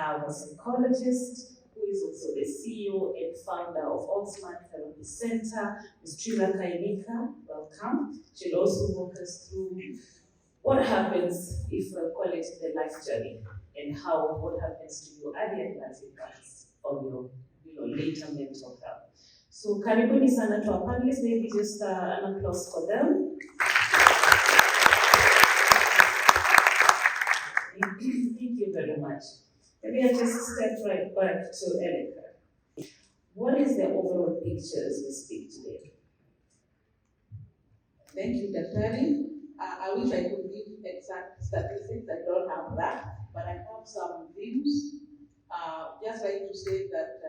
have a psychologist who is also the CEO and founder of Autism Therapy Center, Ms. Trizah Kayineka. Welcome. She'll also walk us through what happens if we call it the life journey and how what happens to you early and has impacts on your later mental health. So karibuni sana to our panelists, maybe just an applause for them. Thank you very much. Maybe I just step right back to Erica. What is the overall picture as we speak today? Thank you, Daktari. I wish I could give exact statistics. I don't have that, but I have some themes. Just like to say that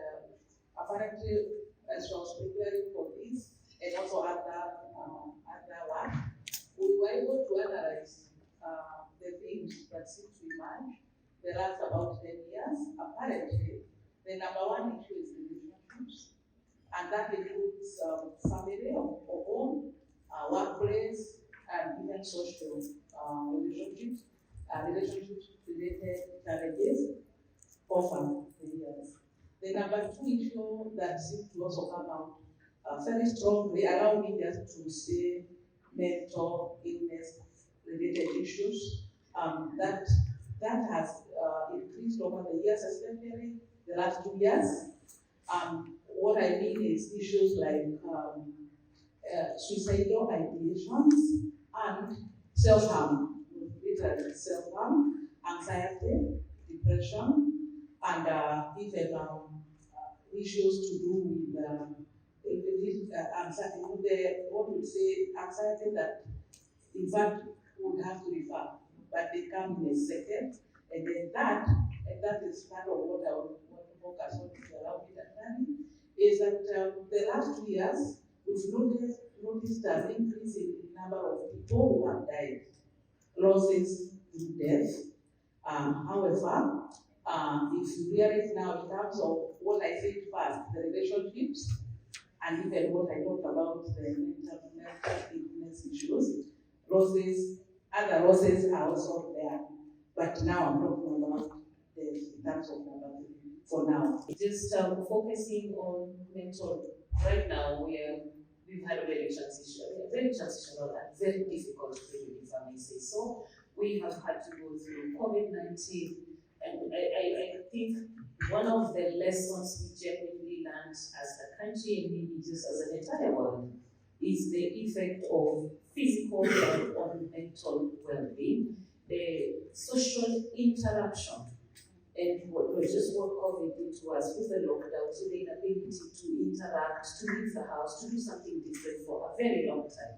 apparently, as I was preparing for this, and also other work, we were able to analyze the themes that seem to emerge the last about 10 years. Apparently, the number one issue is relationships, and that includes family or home, workplace, and even social relationships, related challenges over the years. The number two issue that seems to also come out very strongly, allow me just to say mental illness related issues, that has increased over the years, especially the last 2 years. What I mean is issues like suicidal ideations and self-harm, literally self-harm, anxiety, depression, and even issues to do with anxiety. What we say anxiety that in fact would have to refer, but they come in a second, and then that is part of what I want to focus on, if you allow me that time, is that the last 2 years we've noticed an increase in the number of people who have died, losses through death. However, if you hear it now in terms of what I said first, the relationships, and even what I talked about, the mental illness issues, losses, other losses are also there. But now I'm talking about death in terms of number for now. Just focusing on mental right now, we've had a very transitional, and very difficult period, if I may say so. We have had to go through COVID-19, and I think one of the lessons we genuinely learned as a country and maybe just as an entire world is the effect of physical health on mental well-being, the social interruption, and what COVID did to us with the lockdown, so the inability to interact, to leave the house, to do something different for a very long time.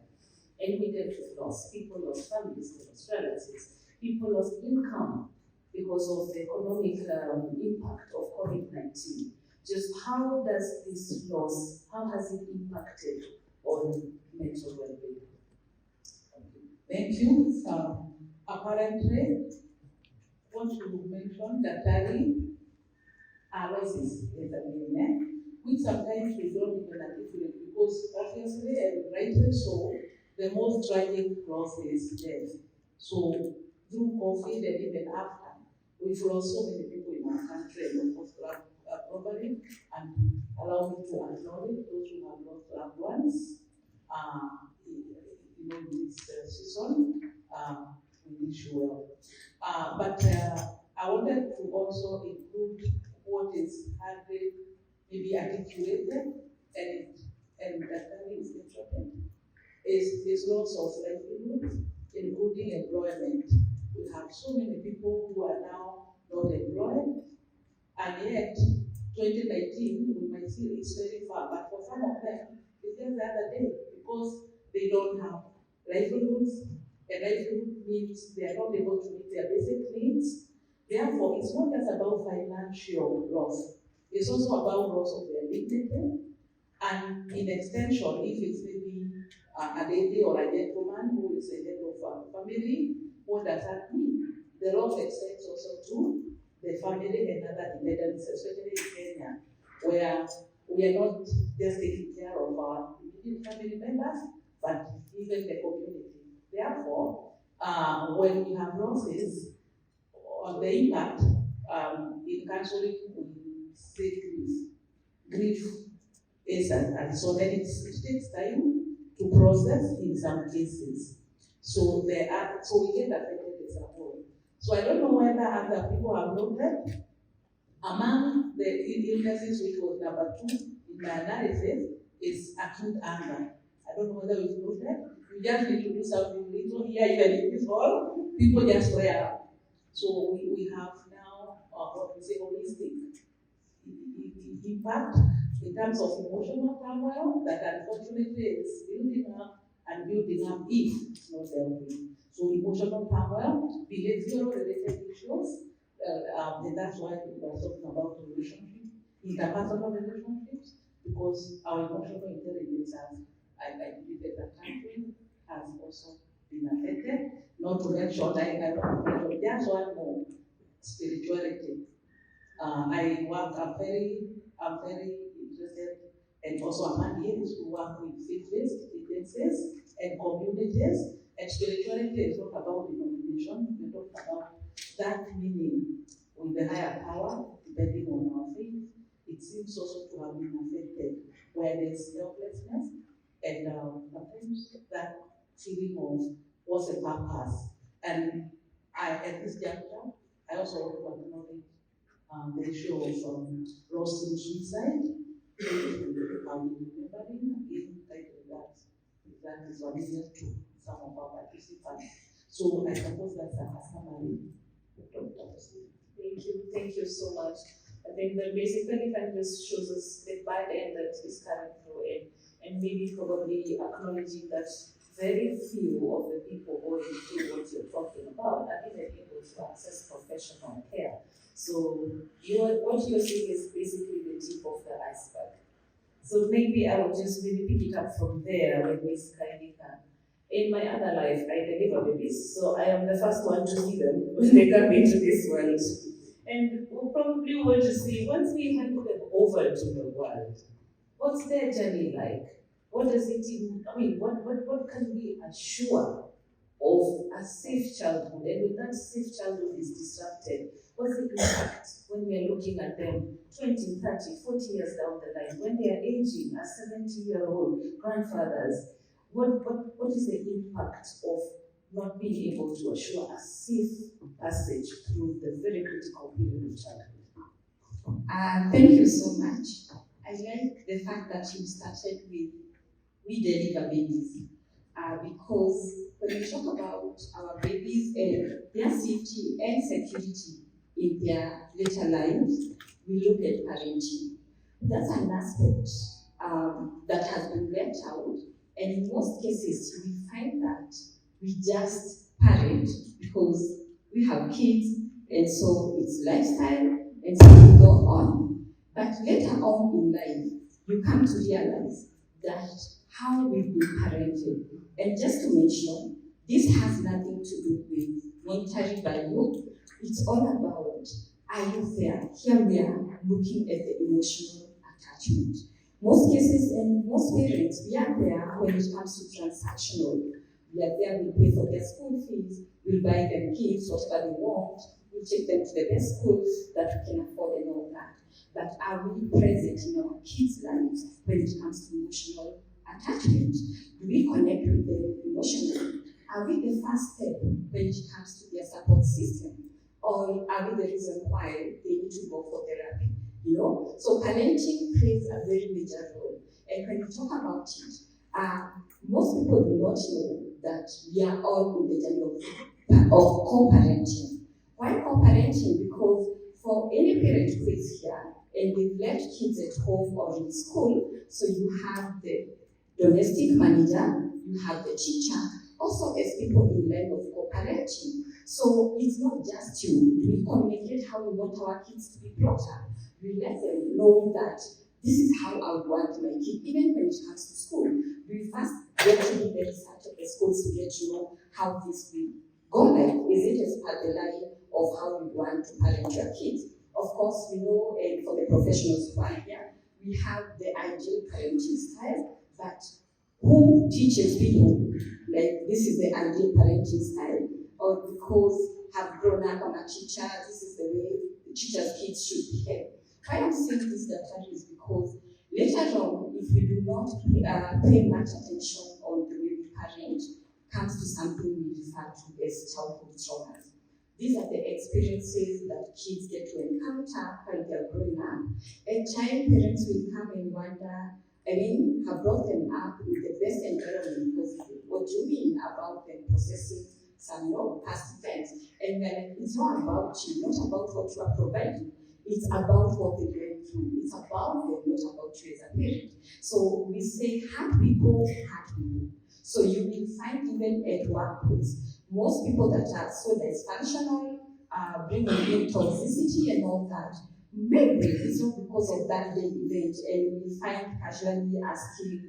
And we dealt with loss. People lost families, they lost relatives. People lost income because of the economic impact of COVID-19. Just how does this loss, how has it impacted on mental well-being? Thank you. Apparently, what you mentioned, Daktari, losses is a name, which sometimes we don't even articulate, because obviously, and rightly so, the most tragic loss is death. So through COVID and even after, we've lost so many people in our country, and of course globally, and allow me to acknowledge those who have lost loved ones. This season, we wish you well. But I wanted to also include what is hardly maybe articulated, and that is important, is loss of livelihood, including employment. We have so many people who are now not employed, and yet 2019, we might see it's very far, but for some of them, it's just the other day, because they don't have livelihoods, and livelihood means they are not able to meet their basic needs. Therefore, it's not just about financial loss, it's also about loss of their dignity, and in extension, if it's maybe a lady or a gentleman who is a head of a family, what does that mean? The loss extends also to the family and other dependents, especially in Kenya, where we are not just taking care of our immediate family members, but even the community. Therefore, when we have losses, the impact in actually we say grief is a disorder. It takes time to process in some cases. So we get affected as a whole. So I don't know whether other people have noted among the illnesses which was number 2 in my analysis is acute anger. I don't know whether we've noted. You just need to do something little here, even in this hall, people just flare up. So we have now what we say holistic impact in terms of emotional turmoil that unfortunately is building up and building up if it's not dealt with. So emotional turmoil, behavioral related issues, and that's why we are talking about relationships, interpersonal relationships, because our emotional intelligence has also been affected. Not to mention, just one more, spirituality. I'm very interested, and also I'm here to work with faith-based agencies and communities. And spirituality is not about denomination, we talk about that meaning with the higher power, depending on our faith. It seems also to have been affected, where there's helplessness and sometimes that feeling of what's the purpose. And at this juncture, I also want to acknowledge the issue of loss through suicide. I'm remembering again that is familiar to some of our participants. So I suppose that's a summary. Thank you so much. I think that basically kind of just shows us the bad end that is coming through and maybe probably acknowledging that very few of the people who do what you're talking about are even able to access professional care. So what you're seeing is basically the tip of the iceberg. So maybe I will just maybe pick it up from there with Ms. 𝗂𝗍𝗃. In my other life, I deliver babies, so I am the first one to see them when they come into this world. And we'll probably want to see, once we hand them over to the world, what's their journey like? What does it even, what can we assure of a safe childhood? And when that safe childhood is disrupted, what's the impact when we are looking at them 20, 30, 40 years down the line, when they are aging as 70-year-old grandfathers? What is the impact of not being able to assure a safe passage through the very critical period of childhood? Thank you so much. I like the fact that you started with we deliver babies, because when we talk about our babies and their safety and security in their later lives, we look at parenting. That's an aspect that has been left out, and in most cases we find that we just parent because we have kids, and so it's lifestyle, and so we go on. But later on in life, you come to realize that how we've been parented. And just to mention, this has nothing to do with monetary value. It's all about, are you there? Here we are looking at the emotional attachment. Most cases and most parents, we are there when it comes to transactional. We are there, we pay for their school fees, we'll buy them gifts, whatever they want, we'll take them to the best schools that we can afford and all that. But are we present in our kids' lives when it comes to emotional attachment? Do we connect with them emotionally? Are we the first step when it comes to their support system? Or are we the reason why they need to go for therapy? So parenting plays a very major role. And when we talk about it, most people do not know that we are all in the journey of co-parenting. Why co-parenting? Because for any parent who is here and they've left kids at home or in school, so you have the domestic manager, you have the teacher, also as people in line of co-parenting. So it's not just you. We communicate how we want our kids to be brought up. We let them know that this is how I would want my kid, even when it comes to school. We first get to do the research of the schools to get to know how this will go like. Is it as per the line of how you want to parent your kids? Of course, we know, and for the professionals who are here, we have the ideal parenting style, but who teaches people, like, this is the ideal parenting style? Or because have grown up, I'm a teacher, this is the way the teachers kids should behave. Why I'm saying this, Dr. is because later on, if we do not pay much attention on the way we parent, comes to something we refer to as childhood traumas. These are the experiences that kids get to encounter while they're growing up. And child parents will come and wonder, have brought them up in the best environment possible. What do you mean about them processing some past events? And then it's not about you, not about what you are providing. It's about what they're going through. It's about them, not about you as a parent. So we say, hurt people, hurt people. So you will find even at workplace, most people that are so dysfunctional, bringing in toxicity and all that, maybe it's not because of that day event, and we find casually asking,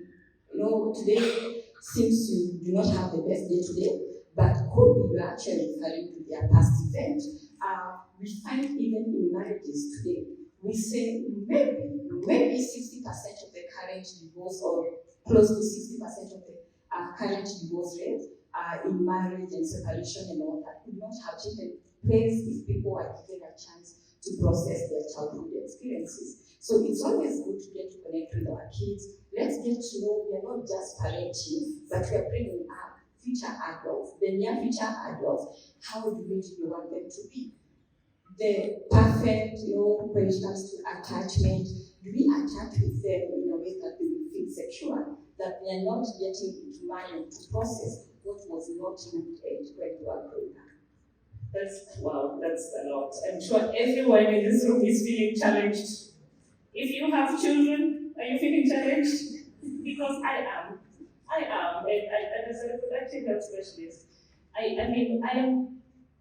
today seems you do not have the best day today, but could be you're actually referring to their past event. We find even in marriages today, we say maybe 60% of the current divorce, or close to 60% of the current divorce rates in marriage and separation and all that could not have taken place if people were given a chance to process their childhood experiences. So it's always good to get to connect with our kids. Let's get to know we are not just parenting, but we are bringing up future adults, the near future adults. How do we want them to be? The perfect, when it comes to attachment, do we attach with them in a way that they will feel secure, that they are not getting into mind to process what was not looked at when you are growing up? That's a lot. I'm sure everyone in this room is feeling challenged. If you have children, are you feeling challenged? Because I am. And as a reproductive health specialist, I am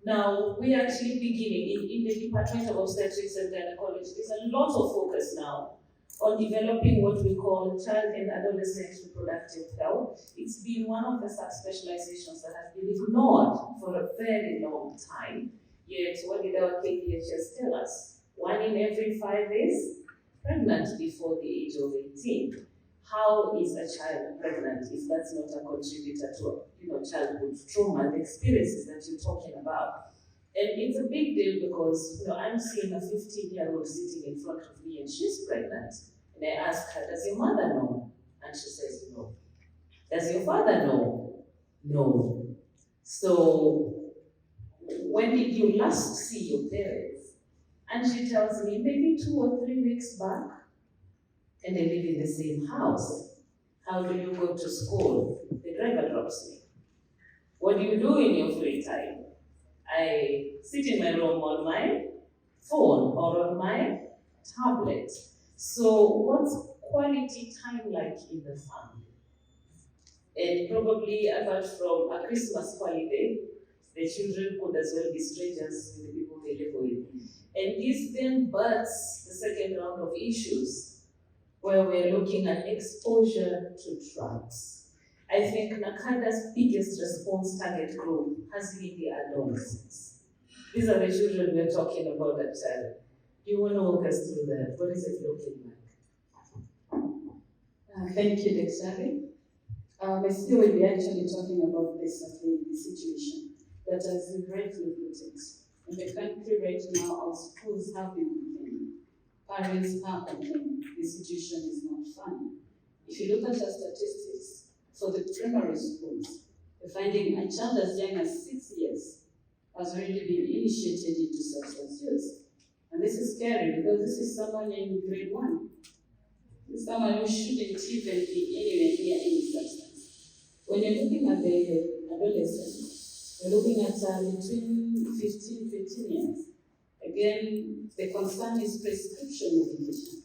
now, we are actually beginning in the Department of Obstetrics and Gynecology. There's a lot of focus now on developing what we call child and adolescent reproductive health. It's been one of the subspecializations that has been ignored for a very long time. Yet, what did our KDHS tell us? 1 in every 5 is pregnant before the age of 18. How is a child pregnant if that's not a contributor to childhood trauma, the experiences that you're talking about? And it's a big deal because I'm seeing a 15-year-old sitting in front of me and she's pregnant. And I ask her, does your mother know? And she says, no. Does your father know? No. So when did you last see your parents? And she tells me, maybe 2 or 3 weeks back. And they live in the same house. How do you go to school? The driver drops me. What do you do in your free time? I sit in my room on my phone or on my tablet. So what's quality time like in the family? And probably apart from a Christmas holiday, the children could as well be strangers with the people they live with. And this then births the second round of issues, where we're looking at exposure to drugs. I think NACADA's biggest response target group has been the adolescents. These are the children we're talking about at child. Do you want to walk us through that? What is it looking like? Thank you, Ďaďari. I still will be actually talking about this situation. But as you rightly put it, in the country right now, our schools have been complaining. Parents are complaining. The situation is not fun. If you look at the statistics for the primary schools, the finding a child as young as 6 years has already been initiated into substance use. And this is scary because this is someone in grade 1. This is someone who shouldn't even be anywhere near any substance. When you're looking at the adolescents, you're looking at between 15 years. Again, the concern is prescription medication.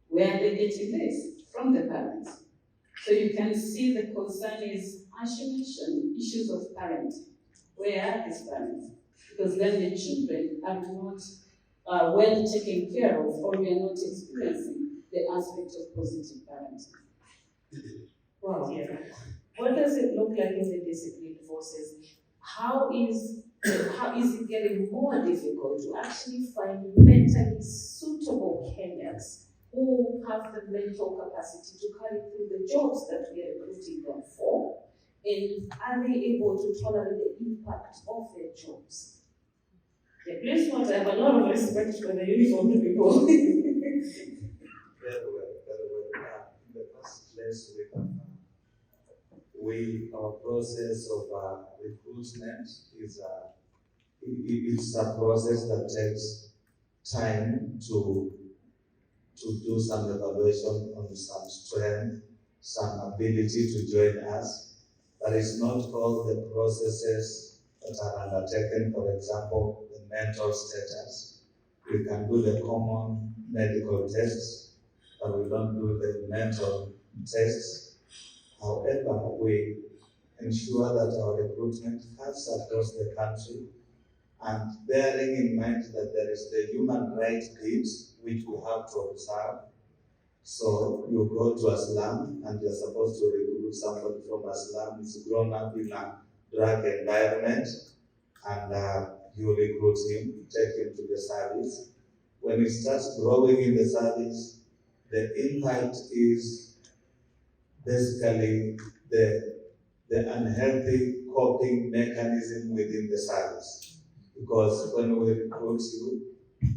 Where are they getting this? From the parents. So you can see the concern is, as you mentioned, issues of parenting. Where are these parents? Because then the children are not well taken care of, or we are not experiencing the aspect of positive parenting. Wow. Yeah. What does it look like in the discipline forces? How is it getting more difficult to actually find mentally suitable candidates who have the mental capacity to carry through the jobs that we are recruiting them for? And are they able to tolerate the impact of their jobs? Yeah, please note, I have a lot of respect for the uniformed people. Very well, very well. In the first place, our process of recruitment is it's a process that takes time to do some evaluation on some strength, some ability to join us. That is not all the processes that are undertaken. For example, the mental status. We can do the common medical tests, but we don't do the mental tests. However, we ensure that our recruitment cuts across the country, and bearing in mind that there is the human rights piece which we have to observe. So you go to a slum and you're supposed to recruit somebody from a slum who's grown up in a drug environment, and you recruit him, take him to the service. When he starts growing in the service, the impact is basically the unhealthy coping mechanism within the service. Because when we recruit you,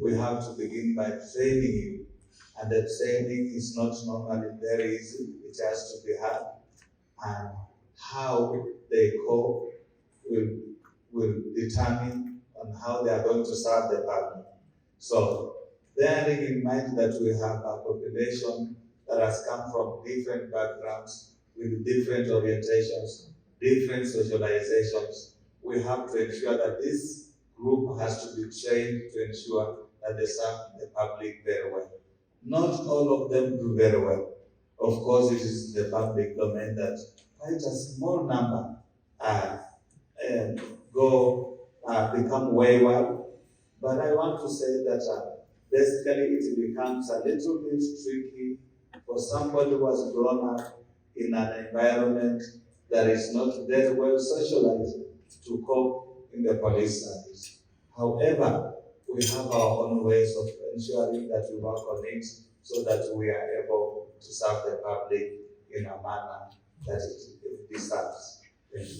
we have to begin by training you. And the training is not normally very easy, it has to be hard. And how they cope will determine on how they are going to serve the public. So, bearing in mind that we have a population that has come from different backgrounds, with different orientations, different socializations, we have to ensure that this group has to be trained to ensure that they serve the public very well. Not all of them do very well. Of course, it is the public domain that quite a small number become wayward. But I want to say that basically it becomes a little bit tricky for somebody who has grown up in an environment that is not very well socialized to cope in the police service. However, we have our own ways of ensuring that we work on it so that we are able to serve the public in a manner that it deserves. Thank you.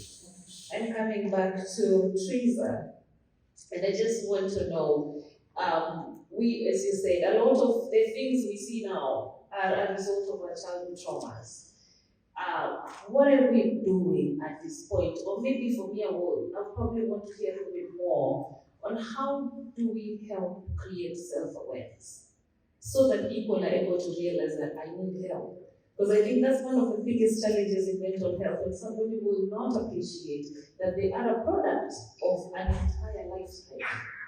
And coming back to Trizah, and I just want to know, we, as you said, a lot of the things we see now are a result of our childhood traumas. What are we doing at this point? Or maybe for me, I probably want to hear a little bit more on how do we help create self-awareness so that people are able to realize that I need help. Because I think that's one of the biggest challenges in mental health, when somebody will not appreciate that they are a product of an entire lifetime.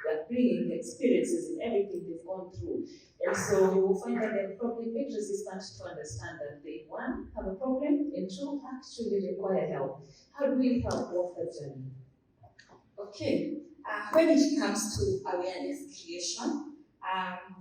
They're bringing the experiences and everything they've gone through. And so you will find that they're probably a bit resistant to understand that they, one, have a problem, and two, actually require help. How do we help walk that journey? Okay. When it comes to awareness creation,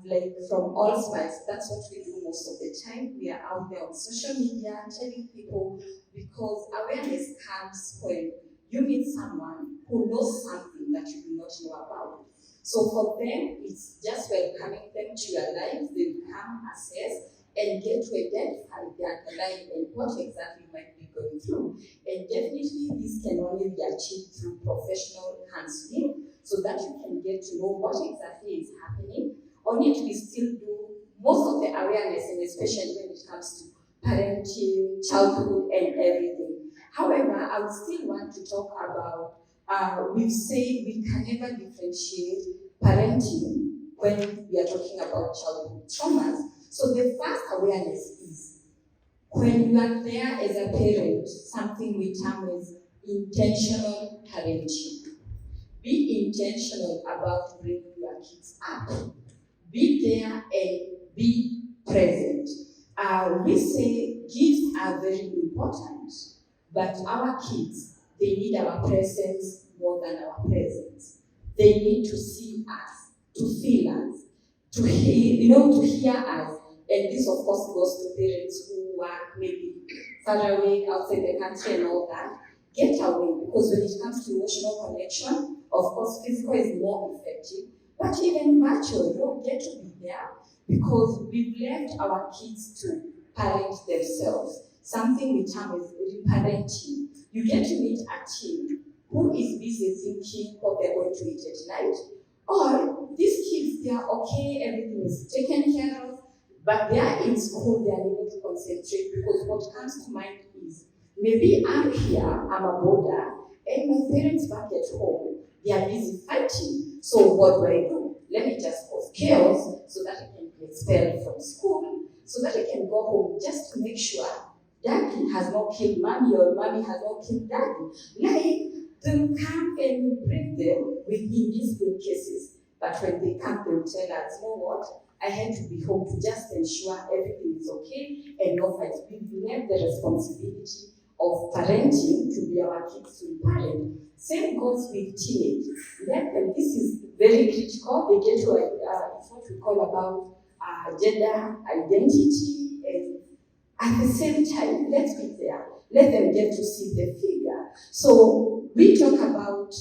like from all sides, that's what we do most of the time. We are out there on social media telling people, because awareness comes when you meet someone who knows something that you do not know about. So for them, it's just welcoming them to your lives. They will come, assess, and get to identify the underlying and what exactly might be going through. And definitely this can only be achieved through professional counseling, so that you can get to know what exactly is happening. On it, we still do most of the awareness, and especially when it comes to parenting, childhood, and everything. However, I would still want to talk about, we've said we can never differentiate parenting when we are talking about childhood traumas. So the first awareness is, when you are there as a parent, something we term as intentional parenting. Be intentional about bringing your kids up. Be there and be present. We say gifts are very important, but our kids, they need our presence more than our presence. They need to see us, to feel us, to hear, to hear us. And this, of course, goes to parents who work maybe far away outside the country and all that. Get away, because when it comes to emotional connection, of course, physical is more effective, but even virtual, get to be there, because we've left our kids to parent themselves. Something we term as reparenting. You get to meet a teen who is busy thinking what they're going to eat at night, Or these kids, they are okay, everything is taken care of, but they are in school, they are able to concentrate because what comes to mind is, maybe I'm here, I'm a boarder, and my parents back at home, they are busy fighting. So what do? Let me just cause chaos so that I can be expelled from school, so that I can go home just to make sure daddy has not killed mommy or mommy has not killed daddy. Like, they'll come and bring them within these cases. But when they come, they'll tell us, you know what? I had to be home to just ensure everything is okay and no fight. We have the responsibility of parenting to be our kids to parent. Same goes with teenage. And this is very critical. They get to what we call about gender identity, and at the same time, let's be there. Let them get to see the figure. So we talk about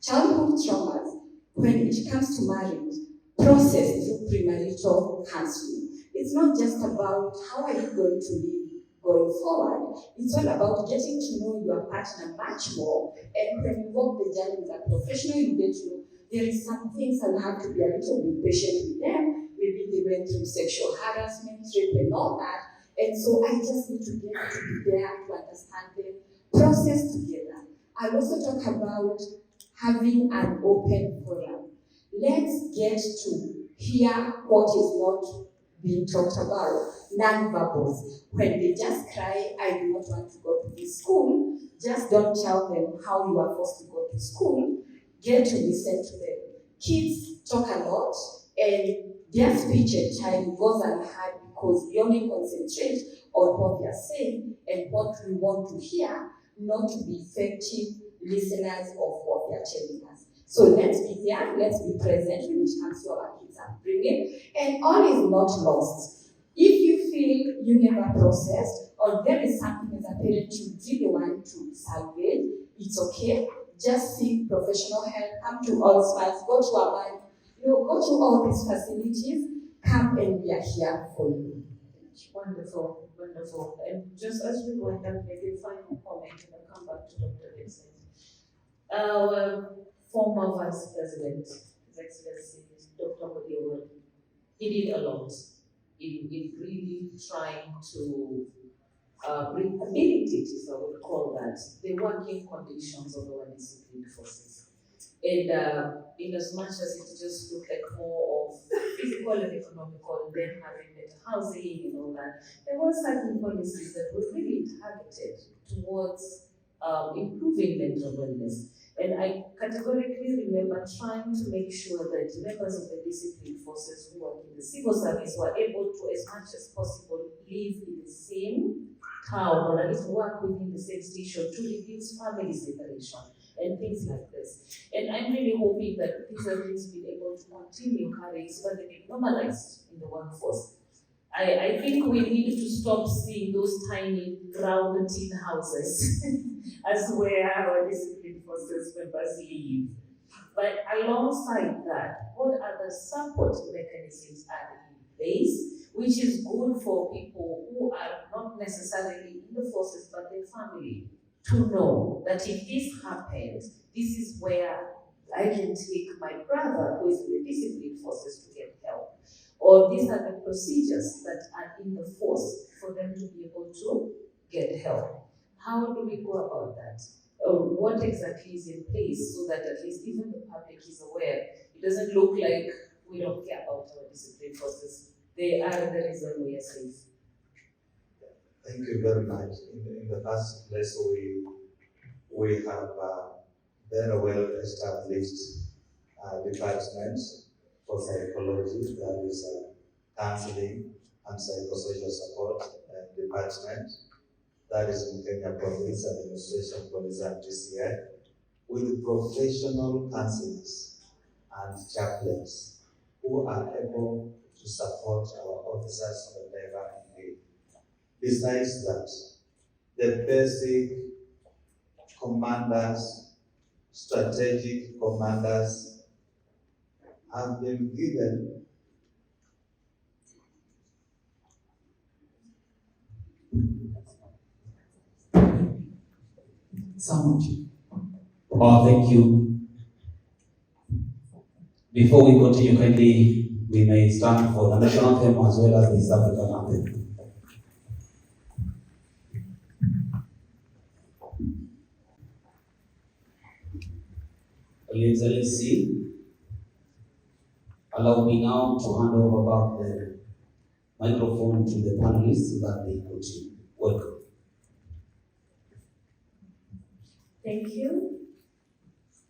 childhood traumas when it comes to marriage, processed through premarital counseling. It's not just about how are you going to live going forward. It's all about getting to know your partner much more. And when you walk the journey with a professional, you get to know there is some things and have to be a little bit patient with them. Maybe they went through sexual harassment, rape, and all that. And so I just need to get to be there to understand them, process together. I also talk about having an open forum. Let's get to hear what is not being talked about, non-verbals. When they just cry, I do not want to go to this school, just don't tell them how you are forced to go to school. Get to listen to them. Kids talk a lot, and their speech at times goes unheard because we only concentrate on what they are saying and what we want to hear, not to be effective listeners of what they are telling us. So let's be there, let's be present when it comes to our kids' upbringing, and all is not lost. If you feel you never processed, or there is something as a parent you really want to salvage, it's okay. Just seek professional help, come to Allspas, go to our mind, go to all these facilities, come and we are here for you. Wonderful, wonderful. And just as we wind up, maybe a final comment, and I'll come back to Dr. Vincent. Our former Vice President, His Excellency Dr. 𝗪𝗿𝗧, he did a lot in really trying to rehabilitate, if I would call that, the working conditions of our disciplined forces. And in as much as it just looked like more of physical and economical, then having better housing and all that, there were certain policies that were really targeted towards improving mental wellness. And I categorically remember trying to make sure that members of the disciplined forces who work in the civil service were able to, as much as possible, live in the same town or at least work within the same station to reduce family separation and things like this. And I'm really hoping that these are things we'll be able to continue carrying so that they get normalized in the workforce. I think we need to stop seeing those tiny round tin houses as where our disciplined forces members live. But alongside that, what other support mechanisms are in place, which is good for people who are not necessarily in the forces but their family, to know that if this happens, this is where I can take my brother who is in the disciplined forces to get help. Or these are the procedures that are in the force for them to be able to get help. How do we go about that? What exactly is in place so that at least even the public is aware? It doesn't look like we don't care about our disciplined forces. They are the reason we are safe. Thank you very much. In the first place, we have very well established departments for psychology, that is counseling and psychosocial support department, that is in Kenya Police Administration, Police and TCI, with professional counselors and chaplains who are able to support our officers whenever needed. Besides that, the basic commanders, strategic commanders have been given Thank you. Before we continue, kindly, we may stand for the national anthem as well as the East African anthem. Your Excellency, allow me now to hand over back the microphone to the panelists so that they continue. Welcome. Thank you.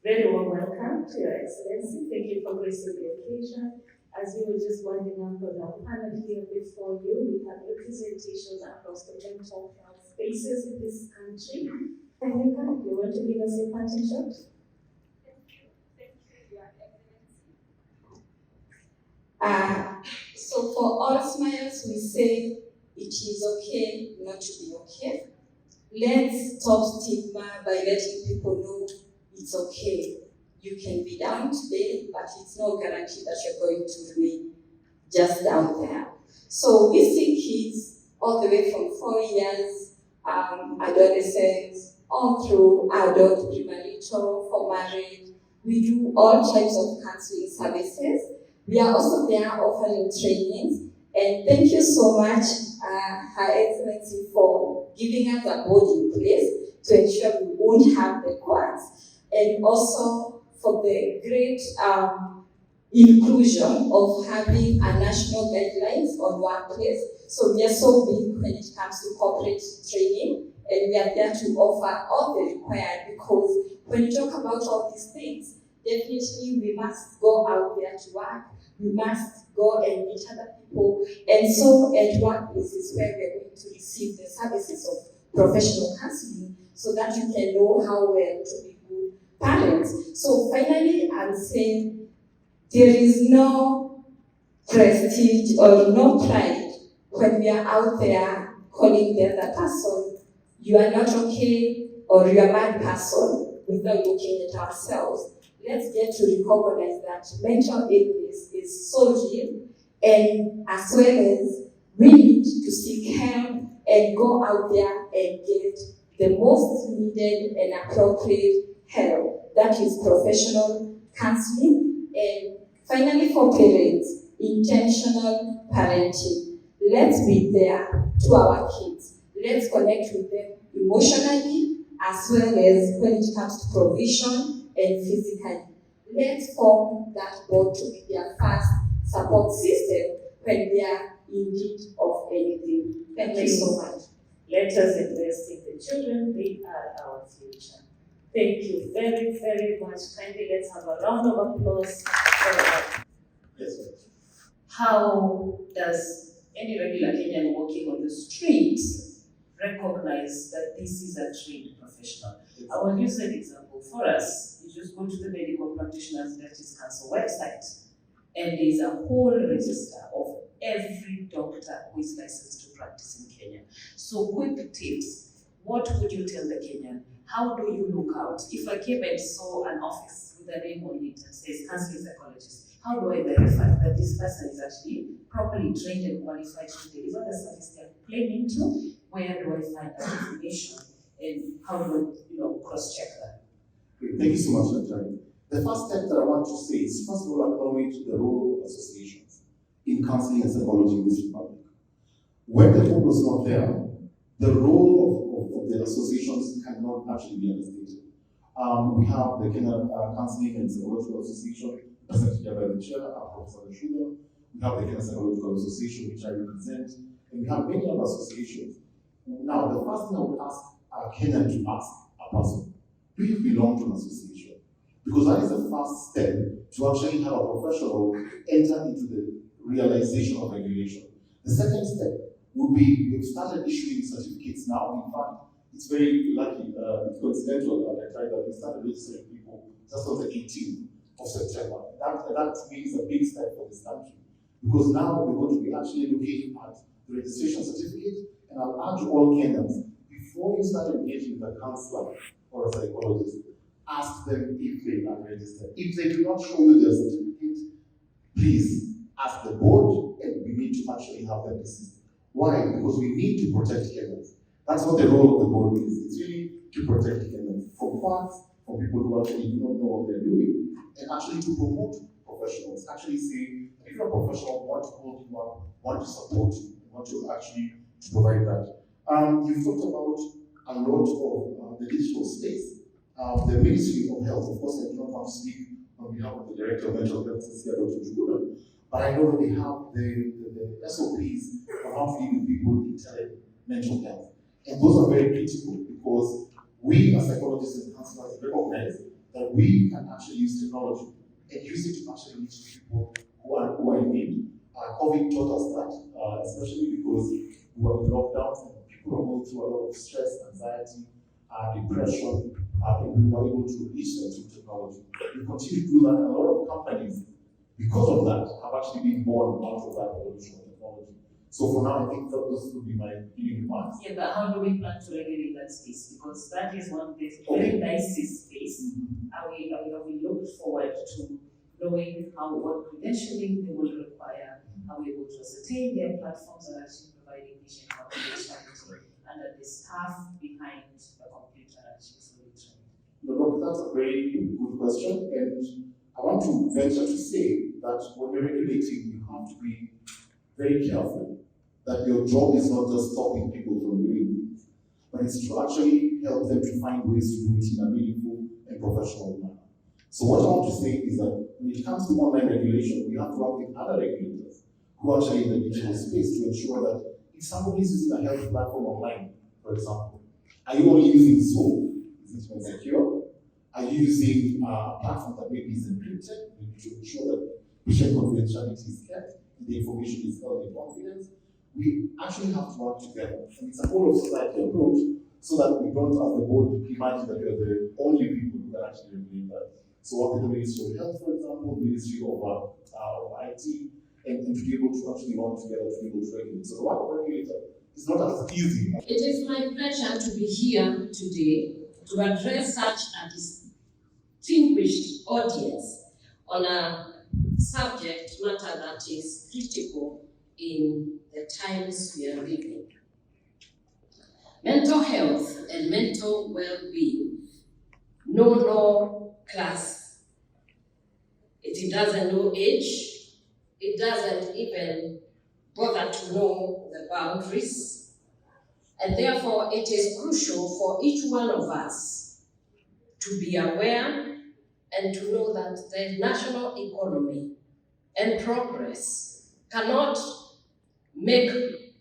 Very warm welcome to Your Excellency. Thank you for gracing the occasion. As we were just winding up with our panel here before you, we have representations across the mental health spaces in this country. Tanika, you want to give us a parting shot? So for all smiles, we say it is okay not to be okay. Let's stop stigma by letting people know it's okay. You can be down today, but it's no guarantee that you're going to remain just down there. So we see kids all the way from 4 years, adolescents, all through adult, premarital, for marriage. We do all types of counseling services. We are also there offering trainings. And thank you so much, Her Excellency, for giving us a board in place to ensure we won't have the quads. And also for the great inclusion of having a national guidelines on workplace. So we are so big when it comes to corporate training, and we are there to offer all the required, because when you talk about all these things, definitely we must go out there to work. We must go and meet other people. And so at workplaces where we are going to receive the services of professional counseling so that you can know how well to be good parents. So finally, I'm saying there is no prestige or no pride when we are out there calling the other person, you are not okay, or you are a bad person, without looking at ourselves. Let's get to recognize that mental illness is so real, and as well as we need to seek help and go out there and get the most needed and appropriate help. That is professional counseling. And finally, for parents, intentional parenting. Let's be there to our kids. Let's connect with them emotionally, as well as when it comes to provision and physically. Let's form that bond to be their first support system when they are in need of anything. Thank you so much. Let us invest in the children. They are our future. Thank you very, very much. Kindly let's have a round of applause for that. Yes, sir. How does any regular Kenyan walking on the streets recognize that this is a trained professional? I will use an example. For us, you just go to the Medical Practitioners Practice Council website, and there is a whole register of every doctor who is licensed to practice in Kenya. So quick tips. What would you tell the Kenyan? How do you look out? If I came and saw an office with a name on it and says counseling psychologist, how do I verify that this person is actually properly trained and qualified to deliver the service they are claiming to? Where do I find that information? And how do I, cross-check that? Great. Thank you so much, Dr. The first step that I want to say is, first of all, acknowledge the role of associations in counseling and psychology in this republic. When the board was not there, the role of the associations cannot actually be understated. We have the Kenya Counseling and Psychological Association, presented here by the chair, Professor Nshuda. We have the Kenya Psychological Association, which I represent, and we have many other associations. Now, the first thing I would ask Kenyan to ask a person, do you belong to an association? Because that is the first step to actually have a professional enter into the realization of regulation. The second step would be, we've started issuing certificates now. In fact, it's very lucky, it's coincidental that we started registering people just on the 18th of September. That to me is a big step for this country. Because now we're going to be actually looking at the registration certificate, and I'll urge all Kenyans, before you start engaging with a counselor or a psychologist, ask them if they are registered. If they do not show you their certificate, please ask the board, and we need to actually have them desist. Why? Because we need to protect Kenyans. That's what the role of the board is. It's really to protect Kenyans from facts, from people who actually do not know what they're doing, and actually to promote professionals actually say, if you're a professional, want to hold you up, want to support you, want to actually provide that. You've talked about a lot of the digital space. The Ministry of Health, of course, I do not want to speak on behalf of the Director of Mental Health, Dr. 𝗪𝗠𝗪, but I know that they have the SOPs on how to deal with people in mental health. And those are very critical because we as psychologists and counselors recognize that we can actually use technology and use it to actually reach people who are in need. COVID taught us that, especially because we were in lockdowns and people are going through a lot of stress, anxiety, depression, and we were able to reach them through technology. We continue to do that, and a lot of companies, because of that, have actually been born out of that evolution of technology. So for now, I think that those would be my beginning remarks. Yeah, but how do we plan to regulate that space? Because that is one place, very dicey space. Are we look forward to knowing what credentialing they will require, are we able to ascertain their platforms are actually providing vision confidentiality, and that the staff behind the computer actually fully trained? No, look, that's a very good question, and I want to venture to say that when you're regulating, you have to be very careful that your job is not just stopping people from doing things, but it's to actually help them to find ways to do it in a meaningful and professional manner. So what I want to say is that when it comes to online regulation, we have to work with other regulators who are actually in the digital space to ensure that if somebody is using a health platform online, for example, are you only using Zoom? Is it secure? Are you using a platform that maybe is encrypted? We need to ensure that patient confidentiality is kept, the information is held in confidence. We actually have to work together. And it's a whole of society approach so that we don't, as the board, imagine that we are the only people who can actually regulate that. So work with the Ministry of Health, for example, the Ministry of IT, and to be able to actually work together to be able to regulate. So the work of regulator is not as easy. It is my pleasure to be here today to address such a distinguished audience on a subject matter that is critical in the times we are living. Mental health and mental well-being know no class. It doesn't know age. It doesn't even bother to know the boundaries. And therefore, it is crucial for each one of us to be aware and to know that the national economy and progress cannot make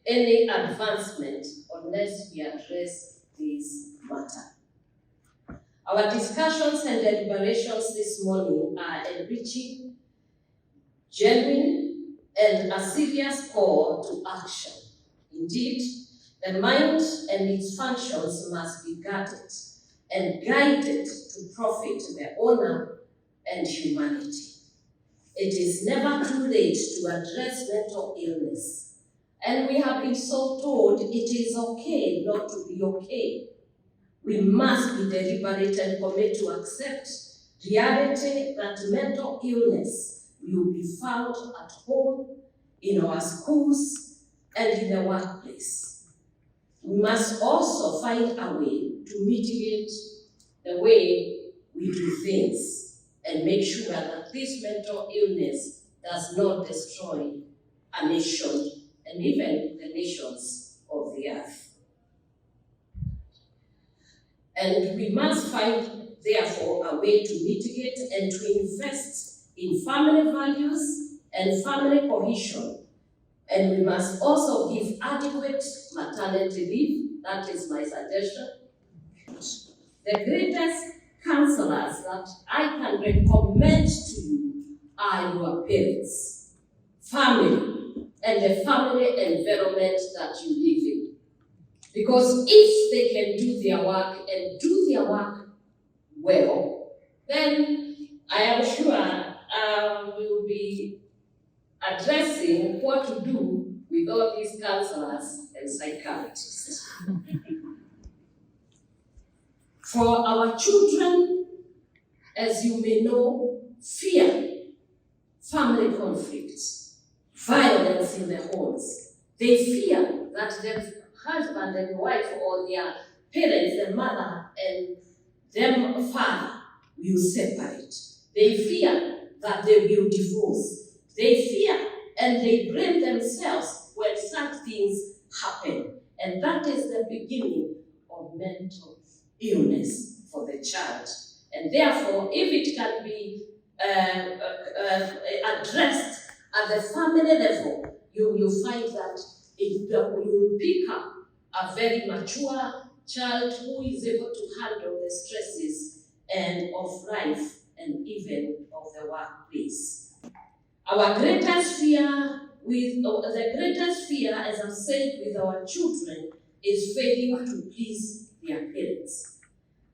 any advancement unless we address this matter. Our discussions and deliberations this morning are enriching, genuine, and a serious call to action. Indeed, the mind and its functions must be guarded and guided to profit the owner and humanity. It is never too late to address mental illness, and we have been so told it is okay not to be okay. We must be deliberate and commit to accept reality that mental illness will be found at home, in our schools, and in the workplace. We must also find a way to mitigate the way we do things and make sure that this mental illness does not destroy a nation and even the nations of the earth. And we must find, therefore, a way to mitigate and to invest in family values and family cohesion. And we must also give adequate maternity leave. That is my suggestion. The greatest counselors that I can recommend to you are your parents, family, and the family environment that you live in. Because if they can do their work and do their work well, then I am sure we will be addressing what to do with all these counselors and psychiatrists. For our children, as you may know, fear family conflicts, violence in their homes. They fear that their husband and wife or their parents, their mother and their father will separate. They fear that they will divorce. They fear and they blame themselves when such things happen. And that is the beginning of mental illness for the child. And therefore, if it can be addressed at the family level, you will find that you will pick up a very mature child who is able to handle the stresses and of life and even of the workplace. Our greatest fear as I've said, with our children is failing to please their parents.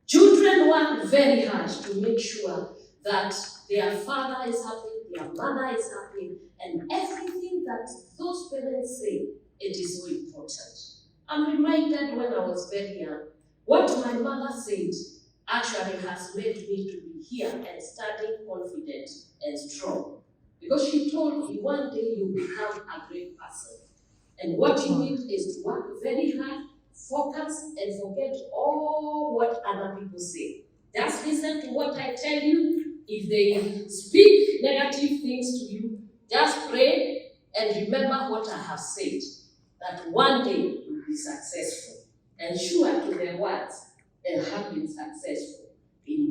Children work very hard to make sure that their father is happy, their mother is happy, and everything that those parents say, it is so important. I'm reminded when I was very young, what my mother said actually has made me to be here and studying confident and strong. Because she told me one day you'll become a great person. And what you need is to work very hard, focus, and forget all what other people say. Just listen to what I tell you. If they speak negative things to you, just pray and remember what I have said, that one day you'll be successful. And sure to their words, they have been successful in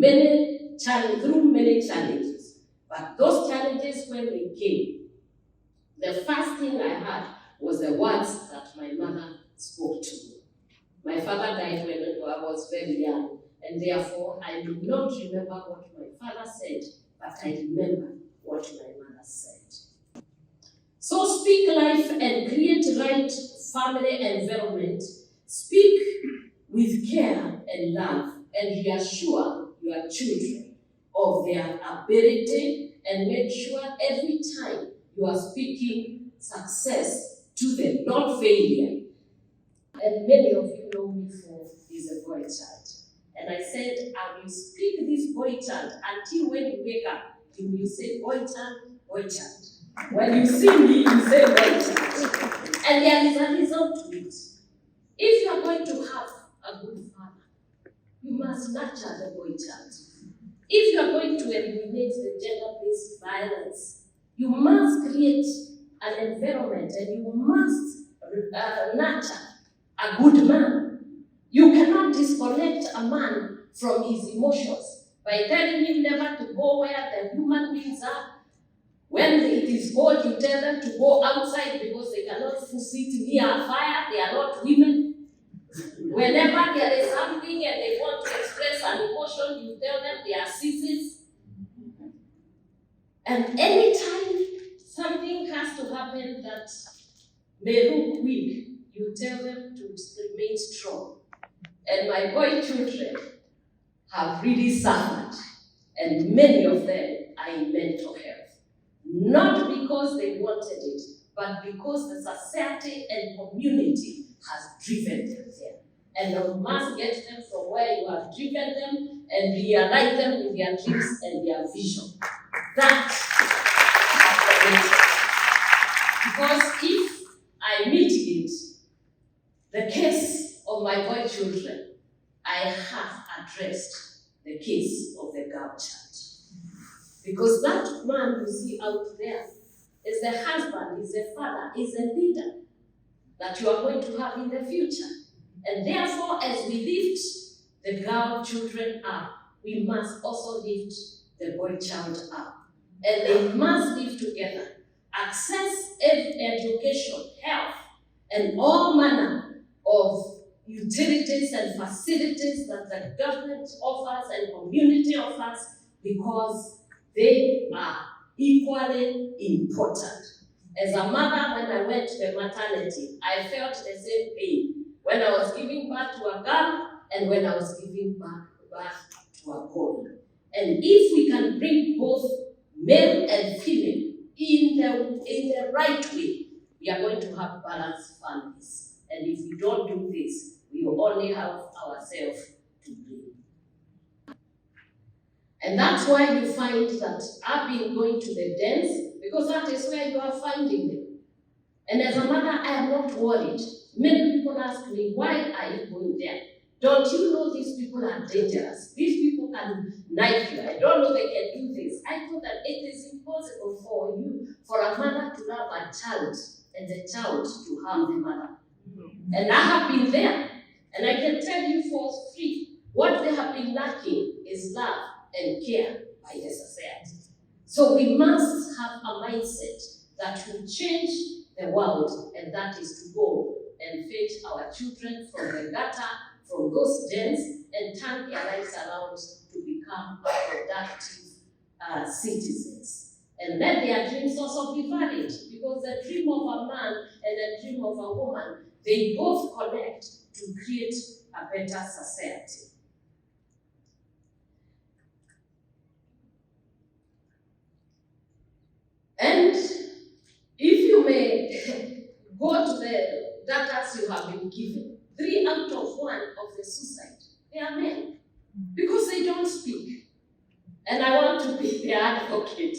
through many challenges. But those challenges, when they came, the first thing I had was the words that my mother spoke to me. My father died when I was very young, and therefore I do not remember what my father said, but I remember what my mother said. So speak life and create right family environment. Speak with care and love, and reassure your children of their ability, and make sure every time you are speaking success to them, not failure. And many of you know me for is a boy child. And I said, I will speak this boy child until when you wake up, you will say boy child, boy child. When you see me, you say boy child. And there is a reason to it. If you are going to have a good father, you must nurture the boy child. If you are going to eliminate the gender-based violence, you must create an environment and you must nurture a good man. You cannot disconnect a man from his emotions by telling him never to go where the human beings are. When it is cold, you tell them to go outside because they cannot sit near a fire. They are not women. Whenever there is something and they want to express an emotion, you tell them they are sissies. And anytime something has to happen that may look weak, you tell them to remain strong. And my boy children have really suffered, and many of them are in mental health. Not because they wanted it, but because the society and community has driven them there. And you must get them from where you have driven them and realign them with their dreams and their vision. That is the because if I mitigate the case of my boy children, I have addressed the case of the girl child. Because that man you see out there is the husband, is the father, is the leader that you are going to have in the future. And therefore, as we lift the girl children up, we must also lift the boy child up. And they must live together. Access education, health, and all manner of utilities and facilities that the government offers and community offers, because they are equally important. As a mother, when I went to the maternity, I felt the same pain when I was giving birth to a girl and when I was giving birth to a boy. And if we can bring both male and female in the right way, we are going to have balanced families. And if we don't do this, we will only have ourselves to blame. And that's why you find that I've been going to the dens, because that is where you are finding them. And as a mother, I am not worried. Many people ask me, why are you going there? Don't you know these people are dangerous? These people can knife you. I don't know they can do this. I thought that it is impossible for a mother to love a child and the child to harm the mother. And I have been there. And I can tell you for free, what they have been lacking is love and care by the society. So we must have a mindset that will change the world, and that is to go and fetch our children from the gutter, from those dens, and turn their lives around to become productive citizens. And let their dreams also be valid, because the dream of a man and the dream of a woman, they both connect to create a better society. And if you may go to the data you have been given, 3 out of 1 of the suicide, they are men, because they don't speak. And I want to be their advocate.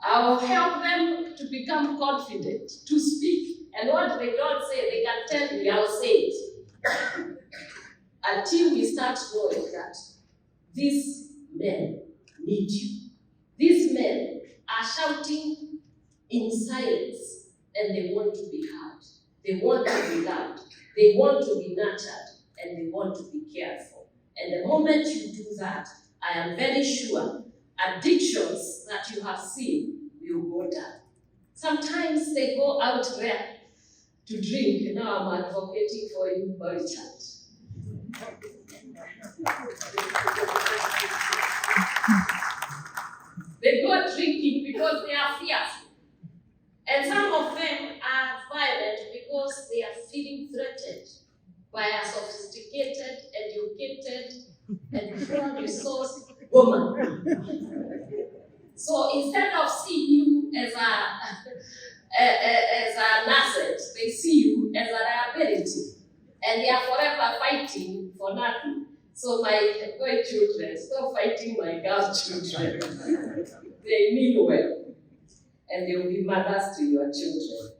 I will help them to become confident, to speak. And what they don't say, they can tell me, I will say it. Until we start knowing that these men need you. These men are shouting in silence, and they want to be heard. They want to be loved. They want to be nurtured, and they want to be cared for. And the moment you do that, I am very sure addictions that you have seen will go down. Sometimes they go out there to drink. Now I'm advocating for you, 𝗣𝗀𝘆. They go drinking because they are fearful. And some of them are violent because they are feeling threatened by a sophisticated, educated, and well-resourced woman. So instead of seeing you as an asset, they see you as a liability. And they are forever fighting for nothing. So my boy children, stop fighting my girl children. They mean well. And they will be mothers to your children.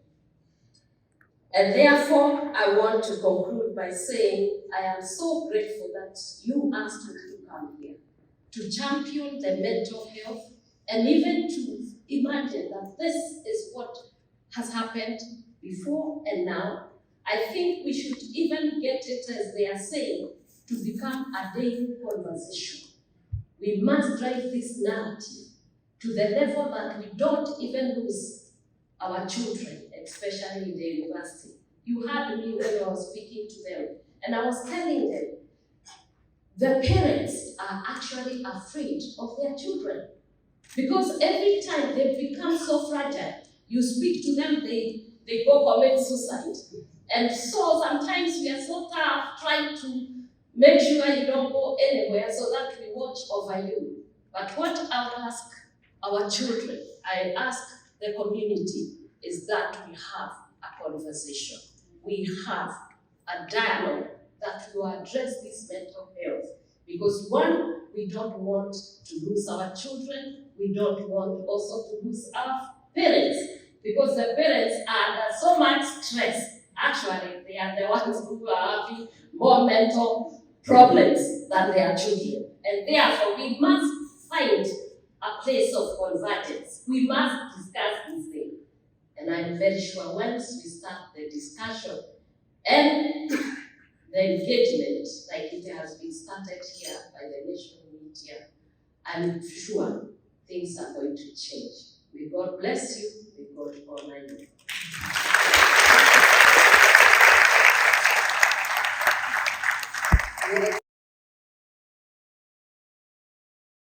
And therefore, I want to conclude by saying, I am so grateful that you asked me to come here, to champion the mental health, and even to imagine that this is what has happened before and now. I think we should even get it, as they are saying, to become a daily conversation. We must drive this narrative to the level that we don't even lose our children, especially in the university. You heard me when I was speaking to them, and I was telling them, the parents are actually afraid of their children. Because every time they become so fragile, you speak to them, they go commit suicide. And so sometimes we are so tough trying to make sure you don't go anywhere so that we watch over you. But what I would ask our children, I ask the community, is that we have a conversation. We have a dialogue that will address this mental health. Because one, we don't want to lose our children. We don't want also to lose our parents. Because the parents are under so much stress. Actually, they are the ones who are having more mental problems than their children. And therefore, we must find a place of convergence. We must discuss this thing. And I'm very sure once we start the discussion and the engagement, like it has been started here by the national media, I'm sure things are going to change. May God bless you. May God honor you.